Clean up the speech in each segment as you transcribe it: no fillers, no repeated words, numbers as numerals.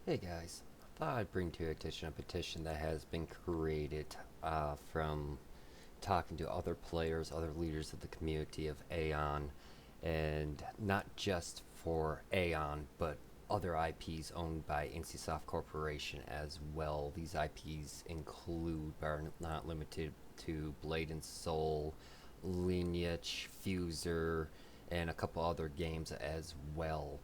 Hey guys, I thought I'd bring to your attention a petition that has been created from talking to other players, other leaders of the community of Aion, and not just for Aion, but other IPs owned by NCsoft Corporation as well. These IPs include, but are not limited to, Blade and Soul, Lineage, Fuser, and a couple other games as well.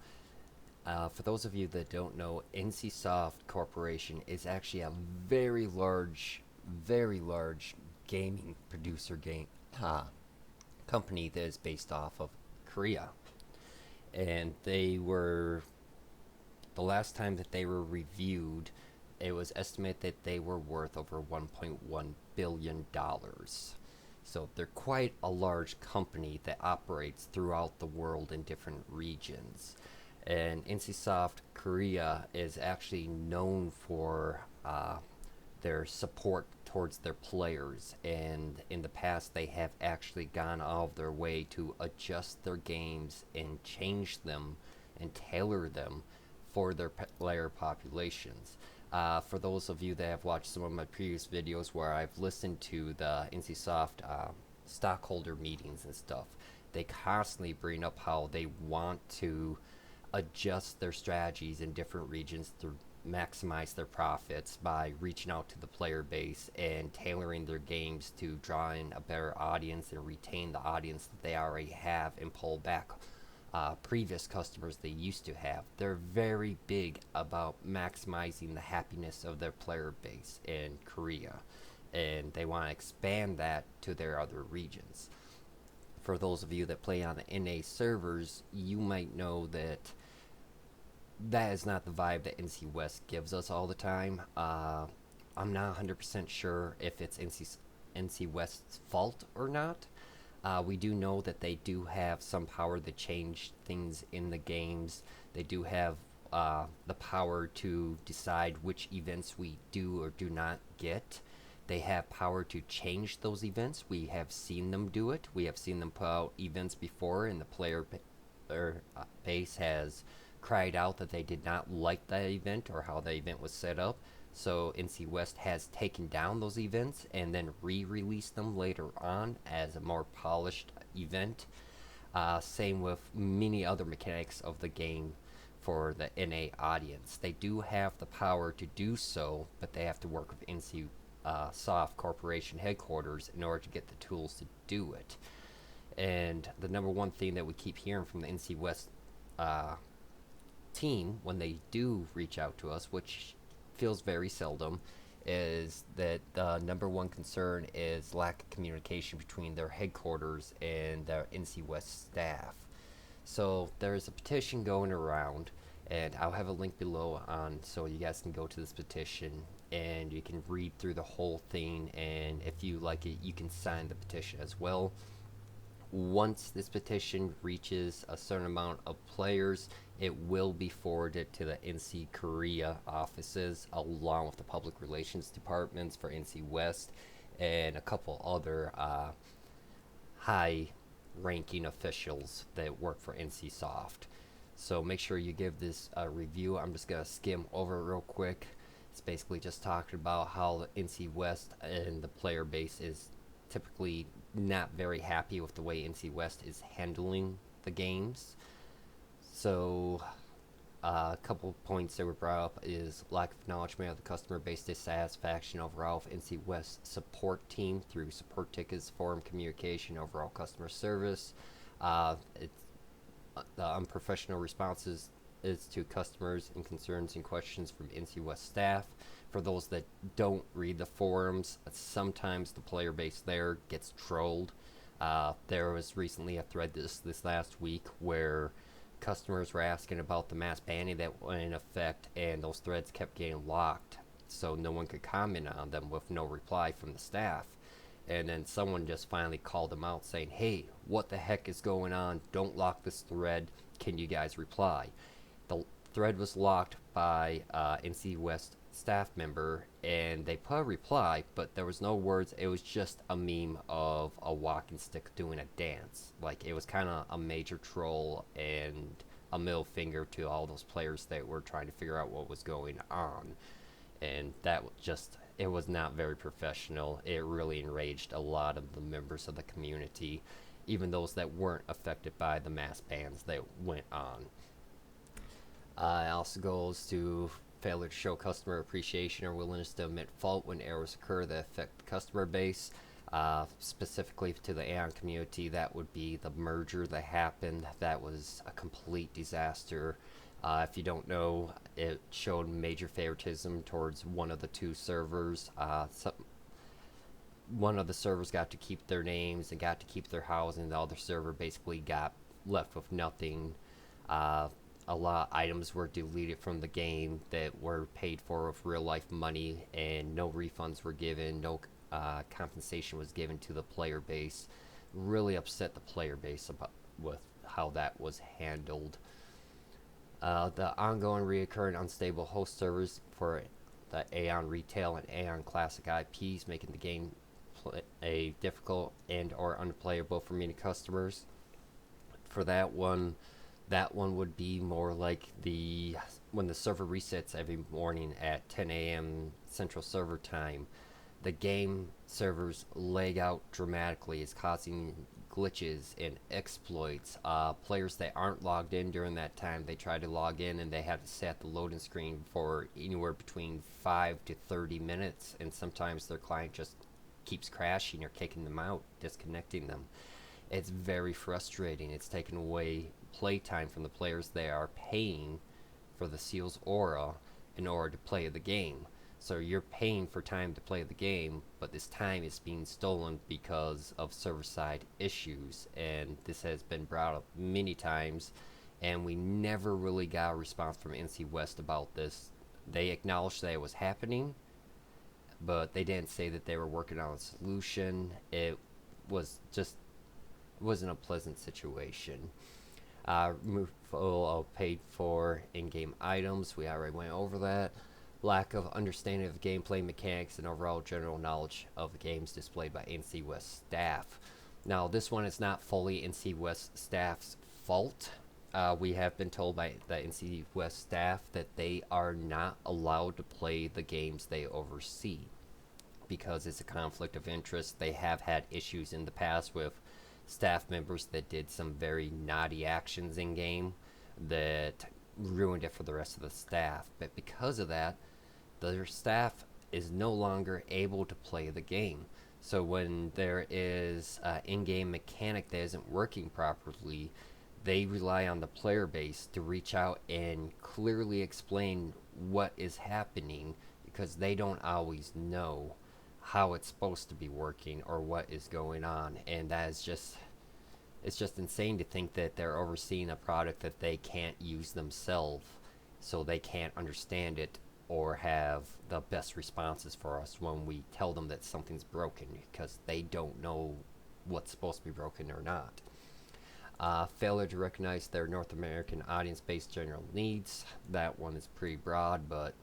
For those of you that don't know, NCsoft Corporation is actually a very large gaming producer game company that is based off of Korea. And they were, the last time that they were reviewed, it was estimated that they were worth over $1.1 billion. So they're quite a large company that operates throughout the world in different regions. And NCsoft Korea is actually known for their support towards their players. And in the past, they have actually gone out of their way to adjust their games and change them and tailor them for their player populations. For those of you that have watched some of my previous videos where I've listened to the NCsoft stockholder meetings and stuff, they constantly bring up how they want to adjust their strategies in different regions to maximize their profits by reaching out to the player base and tailoring their games to draw in a better audience and retain the audience that they already have and pull back previous customers they used to have. They're very big about maximizing the happiness of their player base in Korea, and they want to expand that to their other regions. For those of you that play on the NA servers, you might know that that is not the vibe that NCwest gives us all the time. I'm not 100% sure if it's NCwest's fault or not. We do know that they do have some power to change things in the games. They do have the power to decide which events we do or do not get. They have power to change those events. We have seen them do it. We have seen them put out events before, and the player base has cried out that they did not like that event or how the event was set up. So NCwest has taken down those events and then re-released them later on as a more polished event. Same with many other mechanics of the game for the NA audience. They do have the power to do so, but they have to work with NCsoft Corporation headquarters in order to get the tools to do it. And the number one thing that we keep hearing from the NCwest team when they do reach out to us, which feels very seldom, is that the number one concern is lack of communication between their headquarters and their NCwest staff. So there's a petition going around, and I'll have a link below on so you guys can go to this petition and you can read through the whole thing, and if you like it, you can sign the petition as well. Once this petition reaches a certain amount of players, it will be forwarded to the NC Korea offices along with the public relations departments for NCwest and a couple other high ranking officials that work for NCsoft. So make sure you give this a review. I'm just going to skim over it real quick. It's basically just talking about how the NCwest and the player base is typically not very happy with the way NCwest is handling the games. So a couple of points that were brought up is lack of acknowledgement of the customer base dissatisfaction overall of NCwest support team through support tickets, forum communication, overall customer service. It's the unprofessional responses is to customers and concerns and questions from NCwest staff. For those that don't read the forums, sometimes the player base there gets trolled. There was recently a thread this last week where customers were asking about the mass banning that went in effect, and those threads kept getting locked, so no one could comment on them with no reply from the staff. And then someone just finally called them out saying, hey, what the heck is going on? Don't lock this thread. Can you guys reply? The thread was locked by NCwest staff member, and they put a reply, but there was no words. It was just a meme of a walking stick doing a dance. Like, it was kind of a major troll and a middle finger to all those players that were trying to figure out what was going on. And that just, it was not very professional. It really enraged a lot of the members of the community, even those that weren't affected by the mass bans that went on. It also goes to failure to show customer appreciation or willingness to admit fault when errors occur that affect the customer base. Specifically to the Aion community, that would be the merger that happened. That was a complete disaster. If you don't know, it showed major favoritism towards one of the two servers. One of the servers got to keep their names and got to keep their housing. The other server basically got left with nothing. A lot of items were deleted from the game that were paid for with real life money, and no refunds were given, no compensation was given to the player base. Really upset the player base about with how that was handled. The ongoing, reoccurring, unstable host servers for the Aion Retail and Aion Classic IPs, making the game difficult and or unplayable for many customers. For that one would be more like when the server resets every morning at 10 a.m. Central Server Time. The game servers lag out dramatically. It's causing glitches and exploits. Players that aren't logged in during that time, they try to log in and they have to set the loading screen for anywhere between 5 to 30 minutes, and sometimes their client just keeps crashing or kicking them out, disconnecting them. It's very frustrating. It's taken away playtime from the players. They are paying for the Seal's aura in order to play the game. So you're paying for time to play the game, but this time is being stolen because of server-side issues, and this has been brought up many times, and we never really got a response from NCwest about this. They acknowledged that it was happening, but they didn't say that they were working on a solution. It wasn't a pleasant situation. Removal of paid for in-game items, we already went over that. Lack of understanding of gameplay mechanics and overall general knowledge of the games displayed by NCwest staff. Now, this one is not fully NCwest staff's fault. We have been told by the NCwest staff that they are not allowed to play the games they oversee because it's a conflict of interest. They have had issues in the past with staff members that did some very naughty actions in game that ruined it for the rest of the staff. But because of that, their staff is no longer able to play the game. So when there is an in-game mechanic that isn't working properly, they rely on the player base to reach out and clearly explain what is happening, because they don't always know how it's supposed to be working or what is going on. And that is just, it's just insane to think that they're overseeing a product that they can't use themselves, so they can't understand it or have the best responses for us when we tell them that something's broken, because they don't know what's supposed to be broken or not. Failure to recognize their North American audience-based general needs. That one is pretty broad, but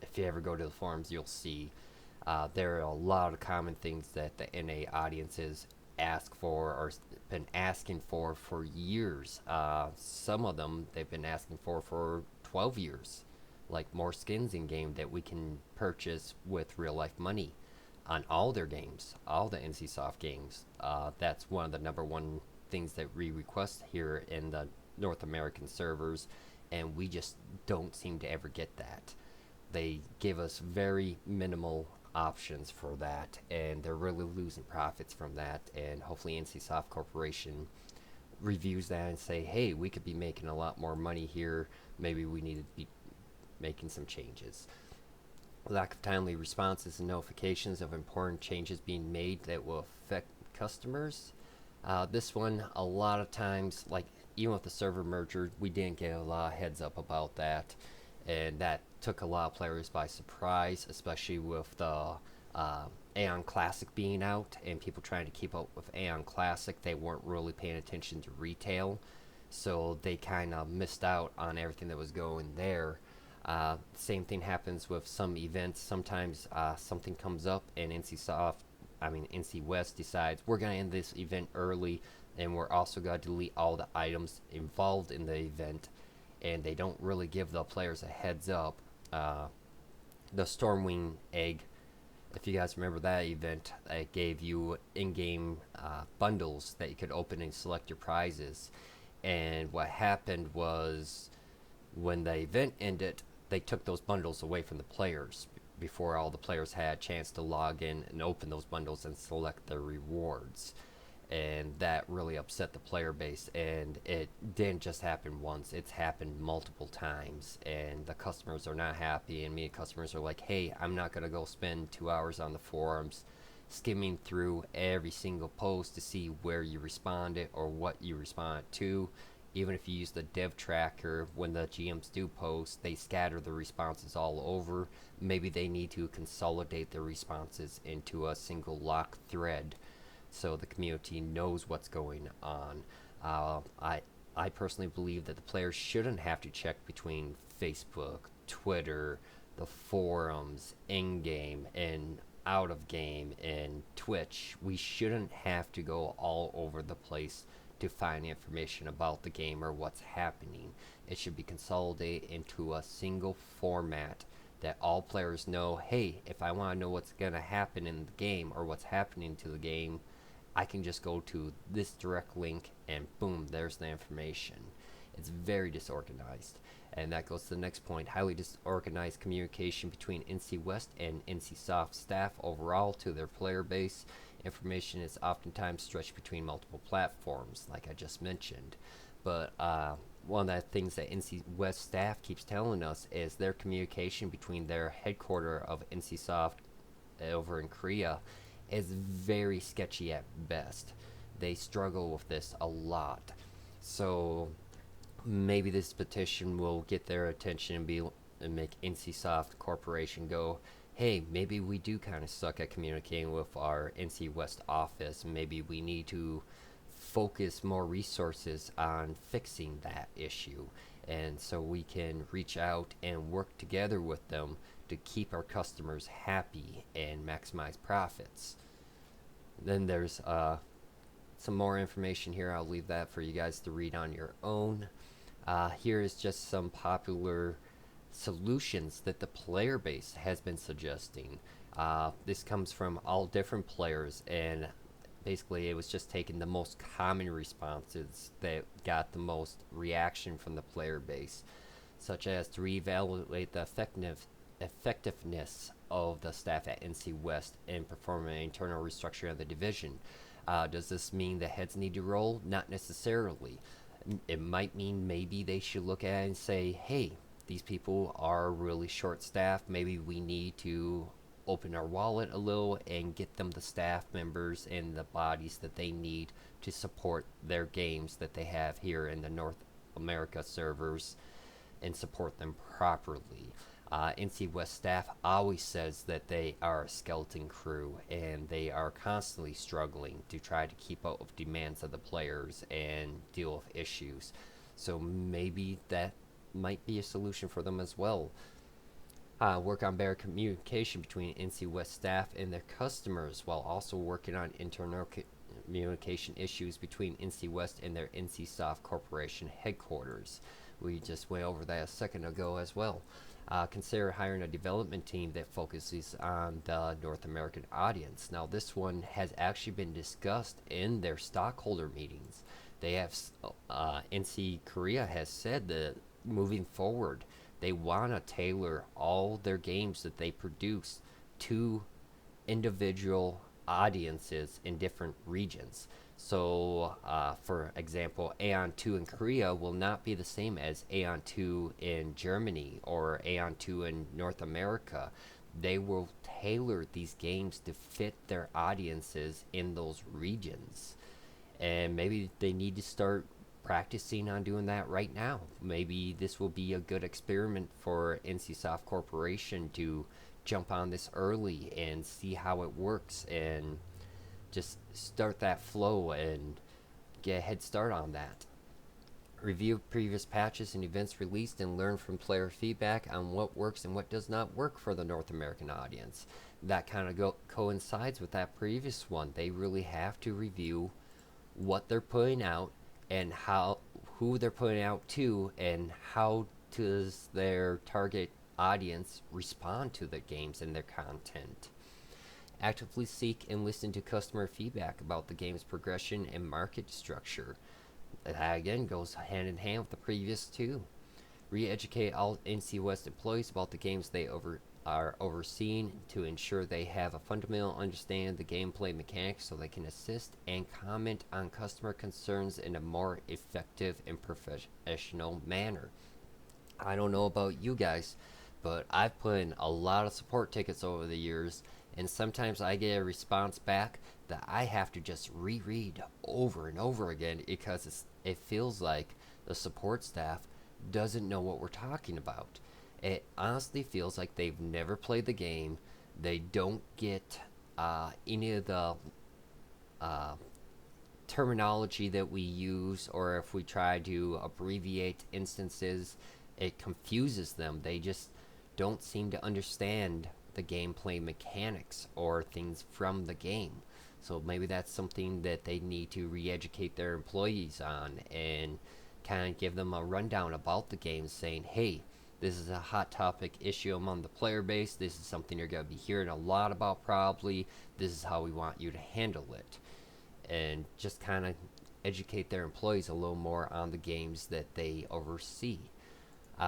if you ever go to the forums, you'll see there are a lot of common things that the NA audiences ask for or been asking for years. Some of them they've been asking for 12 years, like more skins in game that we can purchase with real life money on all their games, all the NCsoft games. That's one of the number one things that we request here in the North American servers, and we just don't seem to ever get that. They give us very minimal options for that, and they're really losing profits from that. And hopefully NCsoft Corporation reviews that and say, hey, we could be making a lot more money here, maybe we need to be making some changes. Lack of timely responses and notifications of important changes being made that will affect customers. This one, a lot of times, like even with the server merger, we didn't get a lot of heads up about that, and that took a lot of players by surprise, especially with the Aion Classic being out and people trying to keep up with Aion Classic. They weren't really paying attention to retail, so they kind of missed out on everything that was going there. Same thing happens with some events. Sometimes something comes up and NCwest decides we're going to end this event early, and we're also going to delete all the items involved in the event. and they don't really give the players a heads up. The Stormwing egg, if you guys remember that event, it gave you in-game bundles that you could open and select your prizes. And what happened was, when the event ended, they took those bundles away from the players before all the players had a chance to log in and open those bundles and select their rewards. And that really upset the player base, and it didn't just happen once, it's happened multiple times, and the customers are not happy, and me customers are like, hey, I'm not going to go spend 2 hours on the forums skimming through every single post to see where you responded or what you responded to. Even if you use the dev tracker, when the GMs do post, they scatter the responses all over. Maybe they need to consolidate their responses into a single lock thread so the community knows what's going on. I personally believe that the players shouldn't have to check between Facebook, Twitter, the forums, in-game, and out of game, and Twitch. We shouldn't have to go all over the place to find information about the game or what's happening. It should be consolidated into a single format that all players know, hey, if I want to know what's going to happen in the game or what's happening to the game, I can just go to this direct link and boom, there's the information. It's very disorganized. And that goes to the next point, highly disorganized communication between NCwest and NCsoft staff overall to their player base. Information is oftentimes stretched between multiple platforms, like I just mentioned. But one of the things that NCwest staff keeps telling us is their communication between their headquarters of NCsoft over in Korea is very sketchy at best. They struggle with this a lot. So maybe this petition will get their attention and make NCsoft Corporation go, hey, maybe we do kind of suck at communicating with our NCwest office. Maybe we need to focus more resources on fixing that issue. And so we can reach out and work together with them to keep our customers happy and maximize profits. Then there's some more information here. I'll leave that for you guys to read on your own. Here is just some popular solutions that the player base has been suggesting. This comes from all different players, and basically it was just taking the most common responses that got the most reaction from the player base, such as to reevaluate the effectiveness of the staff at NCwest and perform an internal restructuring of the division. Does this mean the heads need to roll? Not necessarily. It might mean maybe they should look at it and say, hey, these people are really short staffed. Maybe we need to open our wallet a little and get them the staff members and the bodies that they need to support their games that they have here in the North America servers and support them properly. NCwest staff always says that they are a skeleton crew and they are constantly struggling to try to keep up with demands of the players and deal with issues. So maybe that might be a solution for them as well. Work on better communication between NCwest staff and their customers, while also working on internal communication issues between NCwest and their NCsoft Corporation headquarters. We just went over that a second ago as well. Consider hiring a development team that focuses on the North American audience. Now, this one has actually been discussed in their stockholder meetings. They have, NC Korea has said that moving forward, they want to tailor all their games that they produce to individual audiences in different regions. So, for example, Aion 2 in Korea will not be the same as Aion 2 in Germany or Aion 2 in North America. They will tailor these games to fit their audiences in those regions. And maybe they need to start practicing on doing that right now. Maybe this will be a good experiment for NCsoft Corporation to jump on this early and see how it works and just start that flow and get a head start on that. Review previous patches and events released and learn from player feedback on what works and what does not work for the North American audience. That kind of coincides with that previous one. They really have to review what they're putting out and who they're putting out to, and how does their target audience respond to the games and their content. Actively seek and listen to customer feedback about the game's progression and market structure. That again goes hand in hand with the previous two. Re-educate all NCwest employees about the games they are overseeing to ensure they have a fundamental understanding of the gameplay mechanics so they can assist and comment on customer concerns in a more effective and professional manner. I don't know about you guys, but I've put in a lot of support tickets over the years, and sometimes I get a response back that I have to just reread over and over again because it feels like the support staff doesn't know what we're talking about. It honestly feels like they've never played the game. They don't get any of the terminology that we use, or if we try to abbreviate instances, it confuses them. They just don't seem to understand the gameplay mechanics or things from the game. So maybe that's something that they need to re-educate their employees on and kind of give them a rundown about the game, saying, hey, this is a hot topic issue among the player base. This is something you're going to be hearing a lot about probably. This is how we want you to handle it. And just kind of educate their employees a little more on the games that they oversee.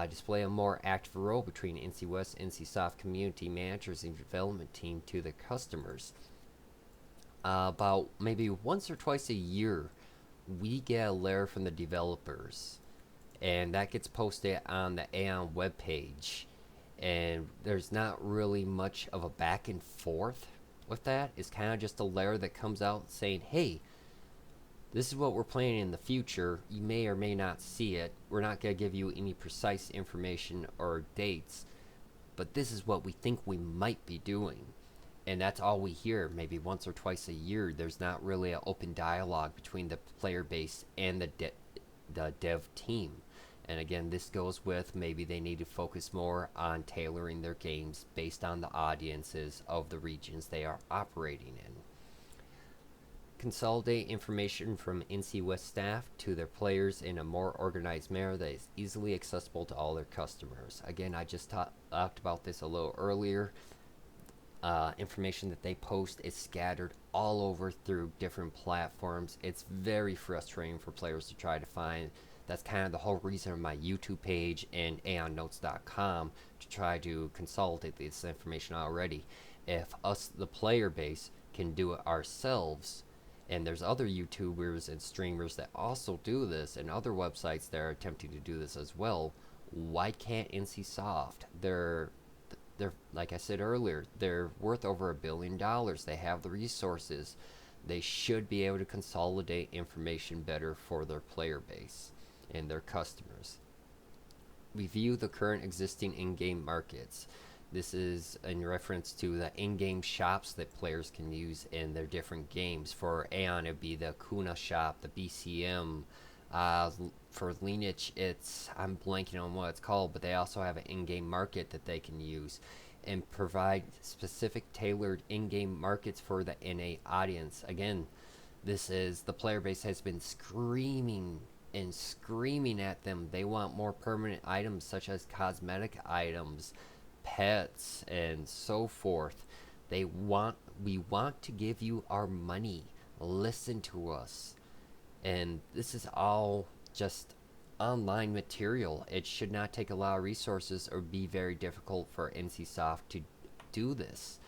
Display a more active role between NCwest, NCsoft community managers, and development team to the customers. About maybe once or twice a year, we get a letter from the developers, and that gets posted on the Aion webpage. And there's not really much of a back and forth with that. It's kind of just a letter that comes out saying, hey, this is what we're planning in the future. You may or may not see it. We're not going to give you any precise information or dates, but this is what we think we might be doing. And that's all we hear, maybe once or twice a year. There's not really an open dialogue between the player base and the dev team. And again, this goes with maybe they need to focus more on tailoring their games based on the audiences of the regions they are operating in. Consolidate information from NCwest staff to their players in a more organized manner that is easily accessible to all their customers. Again, I just talked about this a little earlier. Information that they post is scattered all over through different platforms. It's very frustrating for players to try to find. That's kind of the whole reason of my YouTube page and aionnotes.com, to try to consolidate this information already. If us, the player base, can do it ourselves, and there's other YouTubers and streamers that also do this, and other websites that are attempting to do this as well, why can't NCsoft? They're like I said earlier, they're worth over $1 billion. They have the resources. They should be able to consolidate information better for their player base and their customers. Review the current existing in-game markets. This is in reference to the in-game shops that players can use in their different games. For Aion, it'd be the Kuna shop, the BCM. For Lineage, I'm blanking on what it's called, but they also have an in-game market that they can use and provide specific tailored in-game markets for the NA audience. Again, the player base has been screaming at them. They want more permanent items such as cosmetic items, pets, and so forth. We want to give you our money. Listen to us. And this is all just online material. It should not take a lot of resources or be very difficult for NCsoft to do this.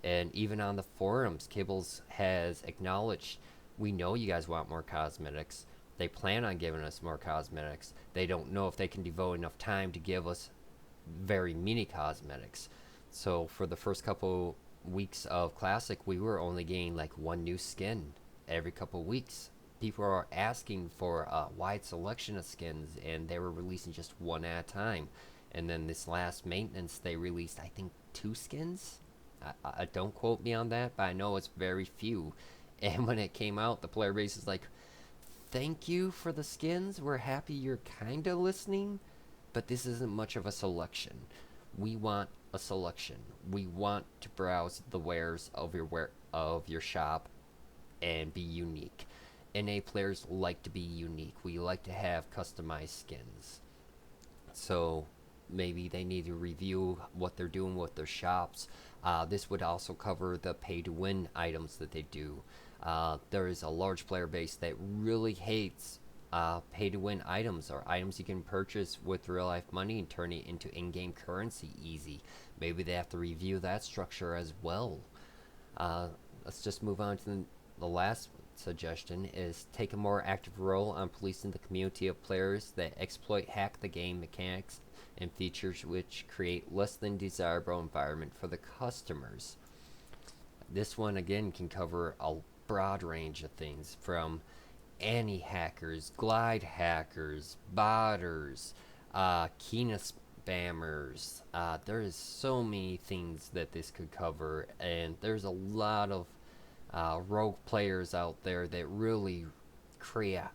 And even on the forums, Kibbles has acknowledged, we know you guys want more cosmetics. They plan on giving us more cosmetics. They don't know if they can devote enough time to give us very mini cosmetics. So for the first couple weeks of Classic, we were only getting like one new skin every couple weeks. People are asking for a wide selection of skins, and they were releasing just one at a time. And then this last maintenance, they released, I think, 2 skins? I don't quote me on that, but I know it's very few. And when it came out, the player base is like, thank you for the skins. We're happy you're kind of listening, but this isn't much of a selection. We want a selection. We want to browse the wares of your shop and be unique. NA players like to be unique. We like to have customized skins. So maybe they need to review what they're doing with their shops. This would also cover the pay-to-win items that they do. There is a large player base that really hates pay-to-win items, or items you can purchase with real-life money and turn it into in-game currency easy. Maybe they have to review that structure as well. Let's just move on to the last suggestion is take a more active role on policing the community of players that exploit hack the game mechanics and features which create less than desirable environment for the customers. This one again can cover a broad range of things from anti-hackers, glide hackers, botters, Kina spammers. There is so many things that this could cover, and there's a lot of rogue players out there that really create a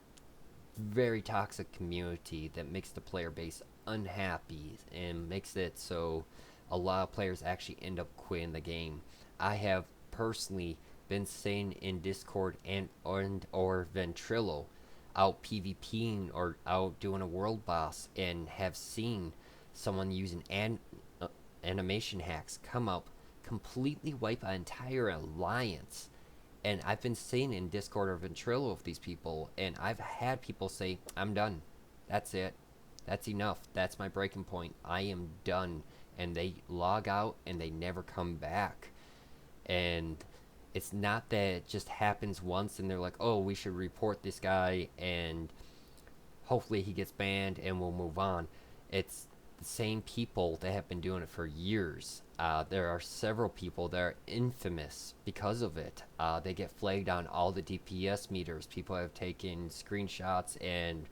very toxic community that makes the player base unhappy and makes it so a lot of players actually end up quitting the game. I have personally been seen in Discord or Ventrilo out PvPing or out doing a world boss and have seen someone using animation hacks come up, completely wipe an entire alliance. And I've been seeing in Discord or Ventrilo of these people, and I've had people say, I'm done. That's it. That's enough. That's my breaking point. I am done. And they log out and they never come back. And it's not that it just happens once and they're like, oh, we should report this guy and hopefully he gets banned and we'll move on. It's the same people that have been doing it for years. There are several people that are infamous because of it. They get flagged on all the DPS meters. People have taken screenshots and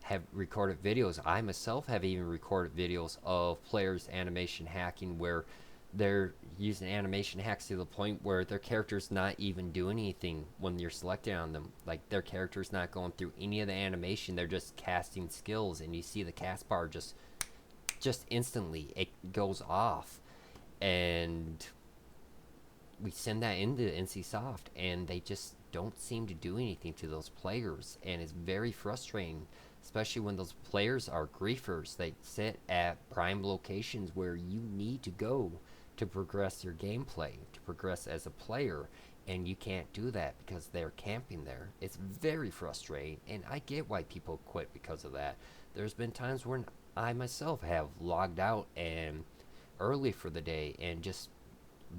have recorded videos. I myself have even recorded videos of players animation hacking where they're using animation hacks to the point where their character's not even doing anything when you're selecting on them. Like, their character's not going through any of the animation. They're just casting skills, and you see the cast bar just instantly it goes off. And we send that into NCsoft, and they just don't seem to do anything to those players, and it's very frustrating, especially when those players are griefers. They sit at prime locations where you need to go to progress your gameplay, to progress as a player, and you can't do that because they're camping there. It's very frustrating, and I get why people quit because of that. There's been times when I myself have logged out and early for the day and just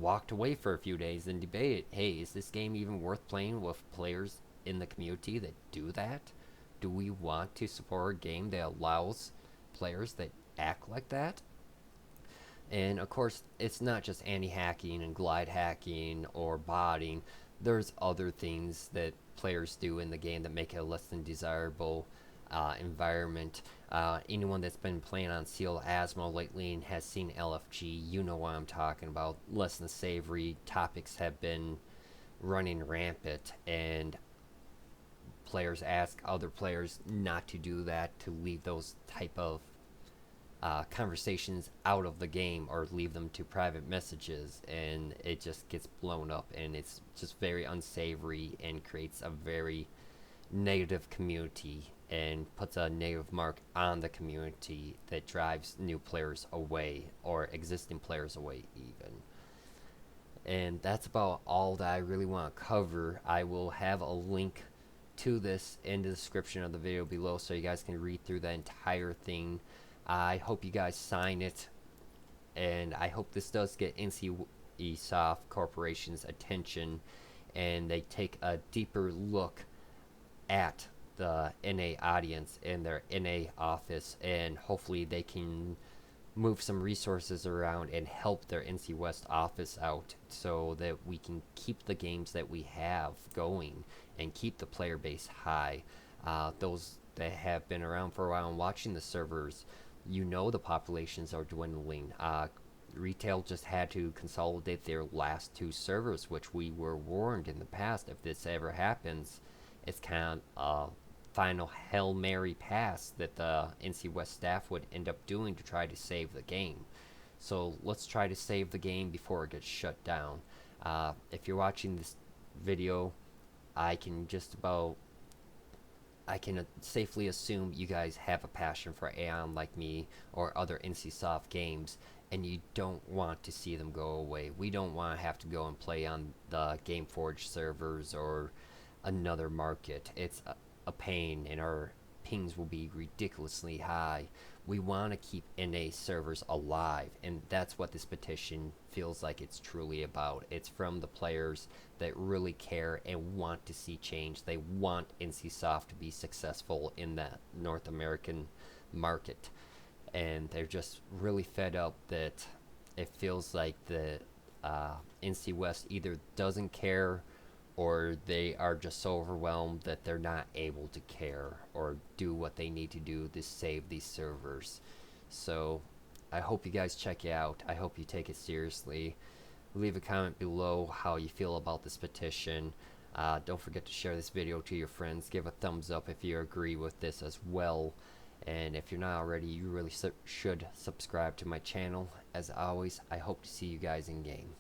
walked away for a few days and debated, hey, is this game even worth playing with players in the community that do that? Do we want to support a game that allows players that act like that? And of course, it's not just anti-hacking and glide hacking or botting. There's other things that players do in the game that make it a less than desirable environment. Anyone that's been playing on Seal Asmo lately and has seen LFG, you know what I'm talking about. Less than savory topics have been running rampant, and players ask other players not to do that, to leave those type of conversations out of the game or leave them to private messages, and it just gets blown up, and it's just very unsavory and creates a very negative community and puts a negative mark on the community that drives new players away or existing players away even. And that's about all that I really want to cover. I will have a link to this in the description of the video below so you guys can read through the entire thing. I hope you guys sign it, and I hope this does get NCsoft Corporation's attention and they take a deeper look at the NA audience in their NA office, and hopefully they can move some resources around and help their NCwest office out so that we can keep the games that we have going and keep the player base high. Those that have been around for a while and watching the servers, you know the populations are dwindling. Retail just had to consolidate their last 2 servers, which we were warned in the past if this ever happens. It's kind of a final Hail Mary pass that the NCwest staff would end up doing to try to save the game. So let's try to save the game before it gets shut down. If you're watching this video, I can just about I can safely assume you guys have a passion for Aion like me or other NCsoft games, and you don't want to see them go away. We don't want to have to go and play on the GameForge servers or another market. It's a pain, and our pings will be ridiculously high. We want to keep NA servers alive, and that's what this petition feels like it's truly about. It's from the players that really care and want to see change. They want NCsoft to be successful in that North American market, and they're just really fed up that it feels like the NCwest either doesn't care, or they are just so overwhelmed that they're not able to care or do what they need to do to save these servers. So I hope you guys check it out. I hope you take it seriously. Leave a comment below how you feel about this petition. Don't forget to share this video to your friends. Give a thumbs up if you agree with this as well. And if you're not already, you really should subscribe to my channel. As always, I hope to see you guys in game.